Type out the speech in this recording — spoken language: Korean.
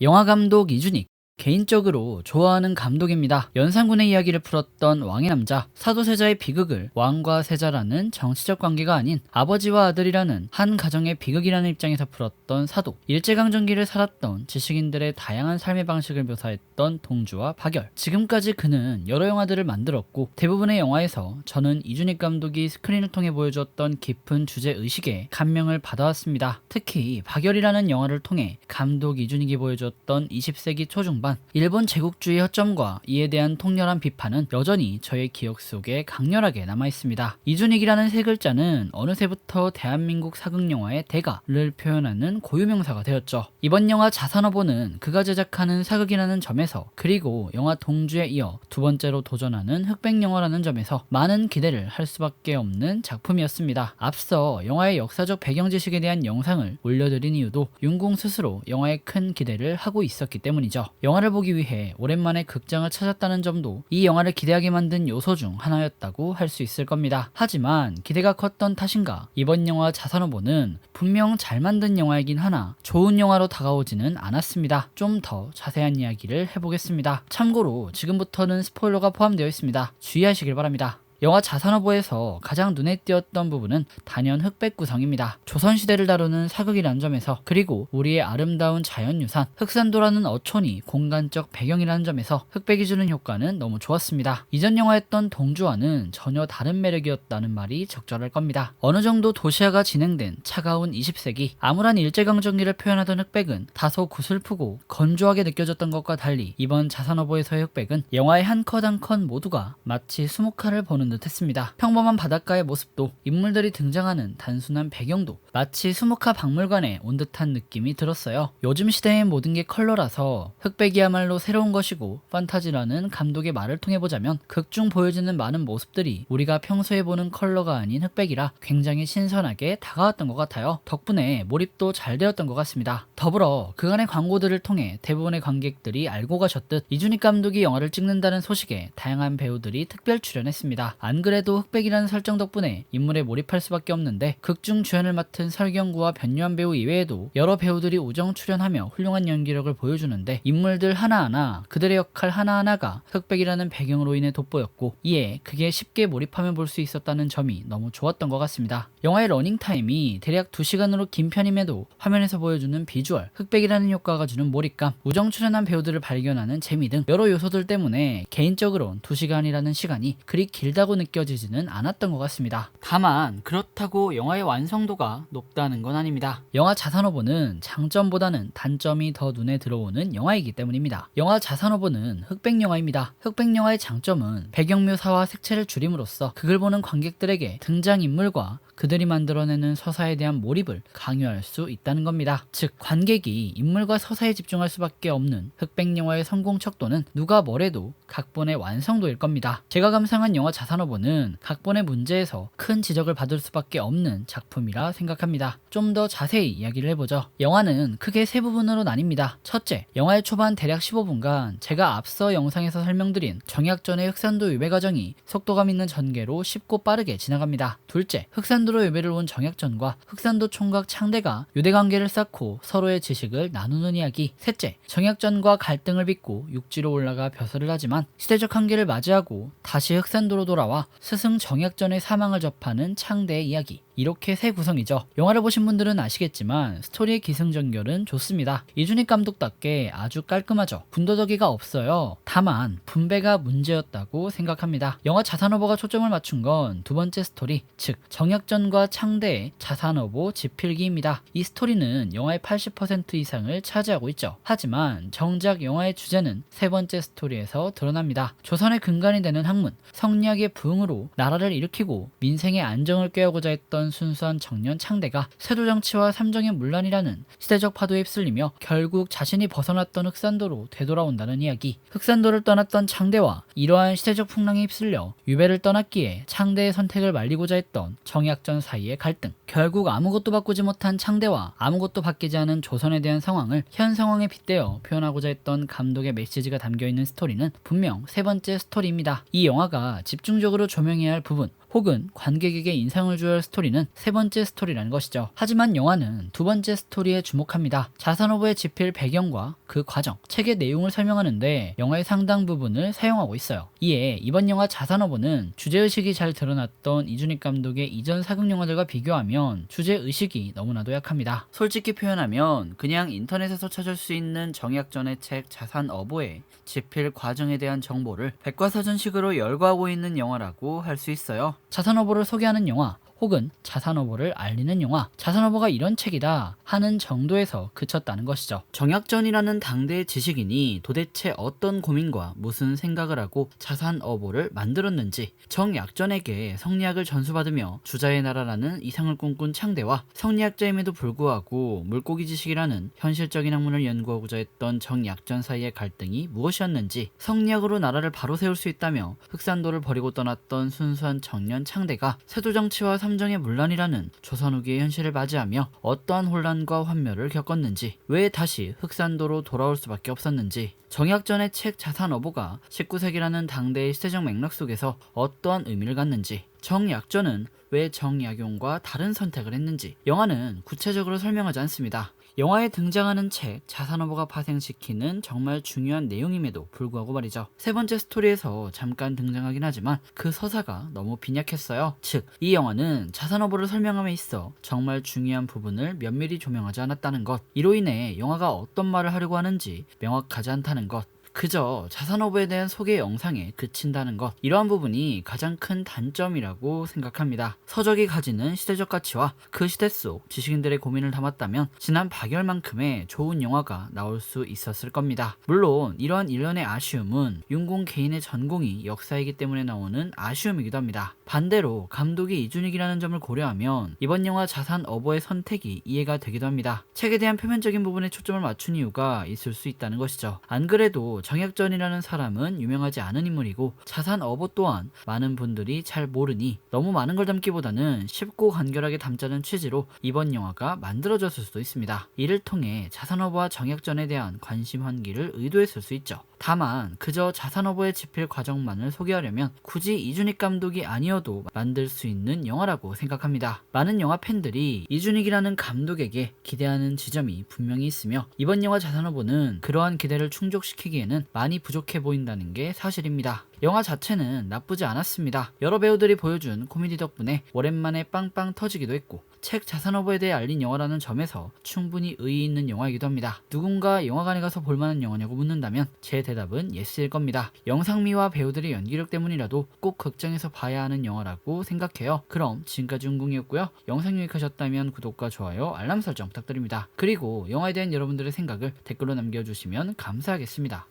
영화 감독 이준익. 개인적으로 좋아하는 감독입니다. 연산군의 이야기를 풀었던 왕의 남자, 사도세자의 비극을 왕과 세자라는 정치적 관계가 아닌 아버지와 아들이라는 한 가정의 비극이라는 입장에서 풀었던 사도, 일제강점기를 살았던 지식인들의 다양한 삶의 방식을 묘사했던 동주와 박열. 지금까지 그는 여러 영화들을 만들었고 대부분의 영화에서 저는 이준익 감독이 스크린을 통해 보여주었던 깊은 주제의식에 감명을 받아왔습니다. 특히 박열이라는 영화를 통해 감독 이준익이 보여주었던 20세기 초중반 일본 제국주의 허점과 이에 대한 통렬한 비판은 여전히 저의 기억 속에 강렬하게 남아있습니다. 이준익이라는 세 글자는 어느새부터 대한민국 사극영화의 대가를 표현하는 고유명사가 되었죠. 이번 영화 자산어보는 그가 제작하는 사극이라는 점에서, 그리고 영화 동주에 이어 두 번째로 도전하는 흑백영화라는 점에서 많은 기대를 할 수밖에 없는 작품이었습니다. 앞서 영화의 역사적 배경 지식에 대한 영상을 올려드린 이유도 윤공 스스로 영화에 큰 기대를 하고 있었기 때문이죠. 영화를 보기 위해 오랜만에 극장을 찾았다는 점도 이 영화를 기대하게 만든 요소 중 하나였다고 할 수 있을 겁니다. 하지만 기대가 컸던 탓인가 이번 영화 자산어보는 분명 잘 만든 영화이긴 하나 좋은 영화로 다가오지는 않았습니다. 좀 더 자세한 이야기를 해보겠습니다. 참고로 지금부터는 스포일러가 포함되어 있습니다. 주의하시길 바랍니다. 영화 자산어보에서 가장 눈에 띄었던 부분은 단연 흑백 구성입니다. 조선시대를 다루는 사극이라는 점에서, 그리고 우리의 아름다운 자연유산 흑산도라는 어촌이 공간적 배경이라는 점에서 흑백이 주는 효과는 너무 좋았습니다. 이전 영화였던 동주와는 전혀 다른 매력이었다는 말이 적절할 겁니다. 어느 정도 도시화가 진행된 차가운 20세기, 암울한 일제강점기를 표현하던 흑백은 다소 구슬프고 건조하게 느껴졌던 것과 달리 이번 자산어보에서의 흑백은 영화의 한 컷 한 컷 모두가 마치 수묵화를 보는 듯했습니다. 평범한 바닷가의 모습도, 인물들이 등장하는 단순한 배경도 마치 수묵화 박물관에 온 듯한 느낌이 들었어요. 요즘 시대의 모든 게 컬러라서 흑백이야말로 새로운 것이고, 판타지라는 감독의 말을 통해 보자면 극중 보여지는 많은 모습들이 우리가 평소에 보는 컬러가 아닌 흑백이라 굉장히 신선하게 다가왔던 것 같아요. 덕분에 몰입도 잘 되었던 것 같습니다. 더불어 그간의 광고들을 통해 대부분의 관객들이 알고 가셨듯 이준익 감독이 영화를 찍는다는 소식에 다양한 배우들이 특별 출연했습니다. 안 그래도 흑백이라는 설정 덕분에 인물에 몰입할 수밖에 없는데, 극중 주연을 맡은 설경구와 변요한 배우 이외에도 여러 배우들이 우정 출연하며 훌륭한 연기력을 보여주는데, 인물들 하나하나 그들의 역할 하나하나가 흑백이라는 배경으로 인해 돋보였고, 이에 그게 쉽게 몰입하며 볼 수 있었다는 점이 너무 좋았던 것 같습니다. 영화의 러닝타임이 대략 2시간으로 긴 편임에도 화면에서 보여주는 비주얼, 흑백이라는 효과가 주는 몰입감, 우정 출연한 배우들을 발견하는 재미 등 여러 요소들 때문에 개인적으로는 2시간이라는 시간이 그리 길다고 느껴지지는 않았던 것 같습니다. 다만 그렇다고 영화의 완성도가 높다는 건 아닙니다. 영화 자산어보는 장점보다는 단점이 더 눈에 들어오는 영화이기 때문입니다. 영화 자산어보는 흑백 영화입니다. 흑백 영화의 장점은 배경 묘사와 색채를 줄임으로써 극을 보는 관객들에게 등장인물과 그들이 만들어내는 서사에 대한 몰입을 강요할 수 있다는 겁니다. 즉, 관객이 인물과 서사에 집중할 수밖에 없는 흑백 영화의 성공 척도는 누가 뭐래도 각본의 완성도일 겁니다. 제가 감상한 영화 자산어보는 각본의 문제에서 큰 지적을 받을 수밖에 없는 작품이라 생각합니다. 좀 더 자세히 이야기를 해보죠. 영화는 크게 세 부분으로 나뉩니다. 첫째, 영화의 초반 대략 15분간 제가 앞서 영상에서 설명드린 정약전의 흑산도 유배 과정이 속도감 있는 전개로 쉽고 빠르게 지나갑니다. 둘째, 흑산도로 유배를 온 정약전과 흑산도 총각 창대가 유대관계를 쌓고 서로의 지식을 나누는 이야기. 셋째, 정약전과 갈등을 빚고 육지로 올라가 벼슬을 하지만 시대적 한계를 맞이하고 다시 흑산도로 돌아와 스승 정약전의 사망을 접하는 창대의 이야기. 이렇게 세 구성이죠. 영화를 보신 분들은 아시겠지만 스토리의 기승전결은 좋습니다. 이준익 감독답게 아주 깔끔하죠. 군더더기가 없어요. 다만 분배가 문제였다고 생각합니다. 영화 자산어보가 초점을 맞춘 건 두 번째 스토리, 즉 정약전과 창대의 자산어보 지필기입니다. 이 스토리는 영화의 80% 이상을 차지하고 있죠. 하지만 정작 영화의 주제는 세 번째 스토리에서 드러납니다. 조선의 근간이 되는 학문, 성리학의 부흥으로 나라를 일으키고 민생의 안정을 꾀하고자 했던 순수한 청년 창대가 세도정치와 삼정의 문란이라는 시대적 파도에 휩쓸리며 결국 자신이 벗어났던 흑산도로 되돌아온다는 이야기. 흑산도를 떠났던 창대와 이러한 시대적 풍랑에 휩쓸려 유배를 떠났기에 창대의 선택을 말리고자 했던 정약전 사이의 갈등, 결국 아무것도 바꾸지 못한 창대와 아무것도 바뀌지 않은 조선에 대한 상황을 현 상황에 빗대어 표현하고자 했던 감독의 메시지가 담겨있는 스토리는 분명 세 번째 스토리입니다. 이 영화가 집중적으로 조명해야 할 부분, 혹은 관객에게 인상을 줘야 할 스토리는 세 번째 스토리라는 것이죠. 하지만 영화는 두 번째 스토리에 주목합니다. 자사노브의 집필 배경과 그 과정, 책의 내용을 설명하는데 영화의 상당 부분을 사용하고 있어요. 이에 이번 영화 자사노브는 주제의식이 잘 드러났던 이준익 감독의 이전 사극 영화들과 비교하면 주제의식이 너무나도 약합니다. 솔직히 표현하면 그냥 인터넷에서 찾을 수 있는 정약전의 책 자산어보의 집필 과정에 대한 정보를 백과사전식으로 열거하고 있는 영화라고 할 수 있어요. 자산어보를 소개하는 영화 혹은 자산어보를 알리는 영화, 자산어보가 이런 책이다 하는 정도에서 그쳤다는 것이죠. 정약전이라는 당대의 지식인이 도대체 어떤 고민과 무슨 생각을 하고 자산어보를 만들었는지, 정약전에게 성리학을 전수받으며 주자의 나라라는 이상을 꿈꾼 창대와 성리학자임에도 불구하고 물고기 지식이라는 현실적인 학문을 연구하고자 했던 정약전 사이의 갈등이 무엇이었는지, 성리학으로 나라를 바로 세울 수 있다며 흑산도를 버리고 떠났던 순수한 청년 창대가 세조정치와 삼정의 문란이라는 조선 후기의 현실을 맞이하며 어떠한 혼란과 환멸을 겪었는지, 왜 다시 흑산도로 돌아올 수밖에 없었는지, 정약전의 책 자산어보가 19세기라는 당대의 시대적 맥락 속에서 어떠한 의미를 갖는지, 정약전은 왜 정약용과 다른 선택을 했는지 영화는 구체적으로 설명하지 않습니다. 영화에 등장하는 책 자산어보가 파생시키는 정말 중요한 내용임에도 불구하고 말이죠. 세 번째 스토리에서 잠깐 등장하긴 하지만 그 서사가 너무 빈약했어요. 즉, 이 영화는 자산어보를 설명함에 있어 정말 중요한 부분을 면밀히 조명하지 않았다는 것, 이로 인해 영화가 어떤 말을 하려고 하는지 명확하지 않다는 것, 그저 자산어보에 대한 소개 영상에 그친다는 것, 이러한 부분이 가장 큰 단점이라고 생각합니다. 서적이 가지는 시대적 가치와 그 시대 속 지식인들의 고민을 담았다면 지난 박열만큼의 좋은 영화가 나올 수 있었을 겁니다. 물론 이러한 일련의 아쉬움은 윤공 개인의 전공이 역사이기 때문에 나오는 아쉬움이기도 합니다. 반대로 감독이 이준익이라는 점을 고려하면 이번 영화 자산어보의 선택이 이해가 되기도 합니다. 책에 대한 표면적인 부분에 초점을 맞춘 이유가 있을 수 있다는 것이죠. 안 그래도 정약전이라는 사람은 유명하지 않은 인물이고 자산어보 또한 많은 분들이 잘 모르니 너무 많은 걸 담기보다는 쉽고 간결하게 담자는 취지로 이번 영화가 만들어졌을 수도 있습니다. 이를 통해 자산어보와 정약전에 대한 관심 환기를 의도했을 수 있죠. 다만 그저 자산어보의 집필 과정만을 소개하려면 굳이 이준익 감독이 아니어도 만들 수 있는 영화라고 생각합니다. 많은 영화 팬들이 이준익이라는 감독에게 기대하는 지점이 분명히 있으며 이번 영화 자산어보는 그러한 기대를 충족시키기에는 많이 부족해 보인다는 게 사실입니다. 영화 자체는 나쁘지 않았습니다. 여러 배우들이 보여준 코미디 덕분에 오랜만에 빵빵 터지기도 했고 책 자산어보에 대해 알린 영화라는 점에서 충분히 의의 있는 영화이기도 합니다. 누군가 영화관에 가서 볼만한 영화냐고 묻는다면 제 대답은 예스일 겁니다. 영상미와 배우들의 연기력 때문이라도 꼭 극장에서 봐야 하는 영화라고 생각해요. 그럼 지금까지 운궁이었고요. 영상 유익하셨다면 구독과 좋아요, 알람 설정 부탁드립니다. 그리고 영화에 대한 여러분들의 생각을 댓글로 남겨주시면 감사하겠습니다.